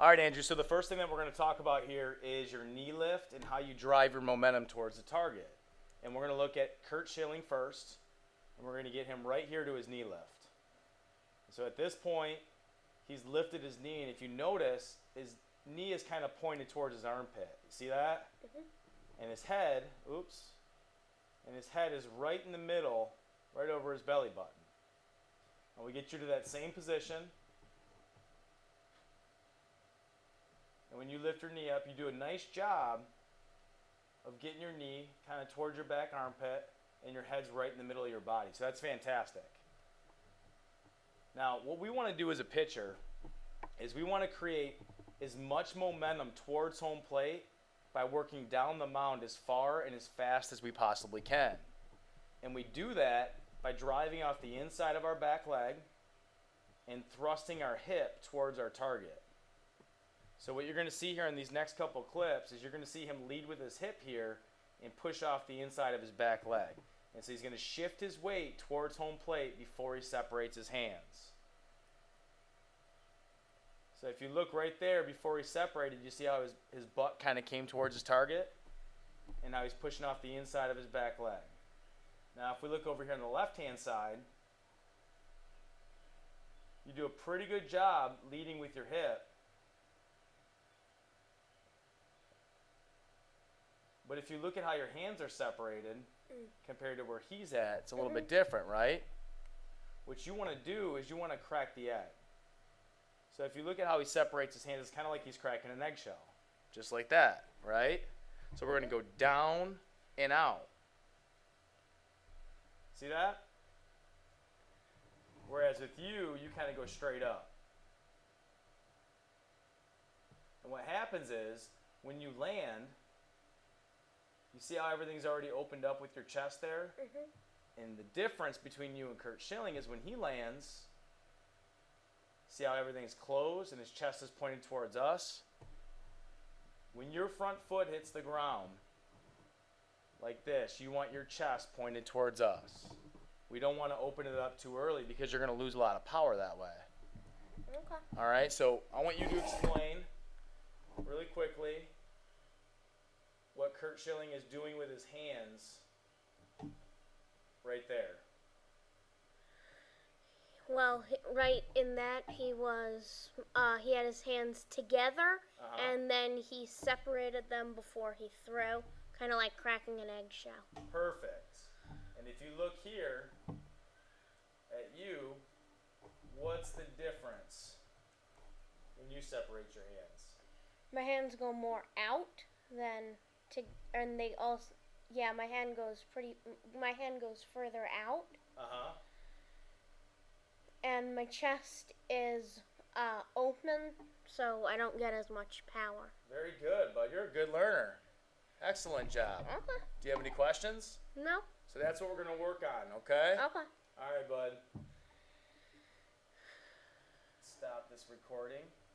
All right, Andrew, so the first thing that we're going to talk about here is your knee lift and how you drive your momentum towards the target. And we're going to look at Kurt Schilling first, and we're going to get him right here to his knee lift. So at this point, he's lifted his knee, and if you notice, his knee is kind of pointed towards his armpit. You see that? And his head, and his head is right in the middle, right over his belly button. And we get you to that same position. And when you lift your knee up, you do a nice job of getting your knee kind of towards your back armpit, and your head's right in the middle of your body. So that's fantastic. Now, what we want to do as a pitcher is we want to create as much momentum towards home plate by working down the mound as far and as fast as we possibly can. And we do that by driving off the inside of our back leg and thrusting our hip towards our target. So what you're going to see here in these next couple clips is you're going to see him lead with his hip here and push off the inside of his back leg. And so he's going to shift his weight towards home plate before he separates his hands. So if you look right there before he separated, you see how his butt kind of came towards his target? And now he's pushing off the inside of his back leg. Now if we look over here on the left-hand side, you do a pretty good job leading with your hip. But if you look at how your hands are separated compared to where he's at, it's a little bit different, right? What you want to do is you want to crack the egg. So if you look at how he separates his hands, it's kind of like he's cracking an eggshell. Just like that, right? So we're going to go down and out. See that? Whereas with you, you kind of go straight up. And what happens is, when you land, you see how everything's already opened up with your chest there? And the difference between you and Kurt Schilling is when he lands, see how everything's closed and his chest is pointed towards us? When your front foot hits the ground, like this, you want your chest pointed towards us. We don't want to open it up too early because you're going to lose a lot of power that way. Okay. All right, so I want you to explain really quickly what Kurt Schilling is doing with his hands right there. Well, right in that he had his hands together, and then he separated them before he threw, kind of like cracking an eggshell. Perfect. And if you look here at you, what's the difference when you separate your hands? My hands go more out than and they also, yeah, my hand goes further out. And my chest is open, so I don't get as much power. Very good, bud. You're a good learner. Excellent job. Okay. Do you have any questions? No. So that's what we're going to work on, okay? Okay. All right, bud. Stop this recording.